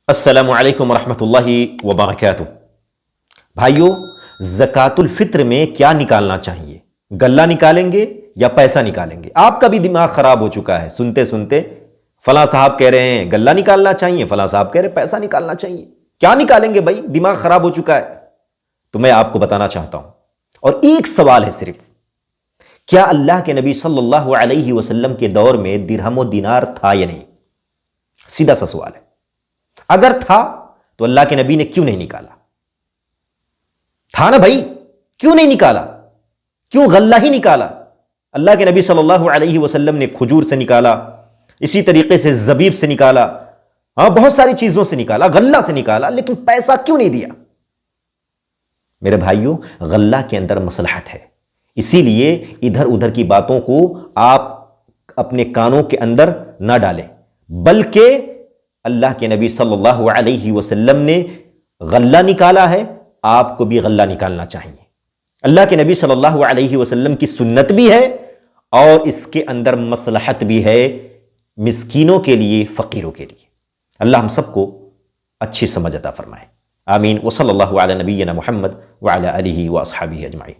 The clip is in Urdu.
السلام علیکم ورحمۃ اللہ وبرکاتہ۔ بھائیو، زکوٰۃ الفطر میں کیا نکالنا چاہیے؟ غلہ نکالیں گے یا پیسہ نکالیں گے؟ آپ کا بھی دماغ خراب ہو چکا ہے سنتے سنتے، فلاں صاحب کہہ رہے ہیں غلہ نکالنا چاہیے، فلاں صاحب کہہ رہے ہیں پیسہ نکالنا چاہیے۔ کیا نکالیں گے بھائی؟ دماغ خراب ہو چکا ہے۔ تو میں آپ کو بتانا چاہتا ہوں، اور ایک سوال ہے صرف، کیا اللہ کے نبی صلی اللہ علیہ وسلم کے دور میں درہم و دینار تھا یا نہیں؟ سیدھا سا سوال ہے۔ اگر تھا تو اللہ کے نبی نے کیوں نہیں نکالا؟ تھا نا بھائی، کیوں نہیں نکالا؟ کیوں غلہ ہی نکالا؟ اللہ کے نبی صلی اللہ علیہ وسلم نے کھجور سے نکالا، اسی طریقے سے زبیب سے نکالا، بہت ساری چیزوں سے نکالا، غلہ سے نکالا، لیکن پیسہ کیوں نہیں دیا؟ میرے بھائیوں، غلہ کے اندر مصلحت ہے، اسی لیے ادھر ادھر کی باتوں کو آپ اپنے کانوں کے اندر نہ ڈالیں، بلکہ اللہ کے نبی صلی اللہ علیہ وسلم نے غلہ نکالا ہے، آپ کو بھی غلہ نکالنا چاہیے۔ اللہ کے نبی صلی اللہ علیہ وسلم کی سنت بھی ہے اور اس کے اندر مصلحت بھی ہے، مسکینوں کے لیے، فقیروں کے لیے۔ اللہ ہم سب کو اچھی سمجھ عطا فرمائے، آمین۔ وصلی اللہ علی نبینا محمد وعلی آلہ واصحابہ اجمعین۔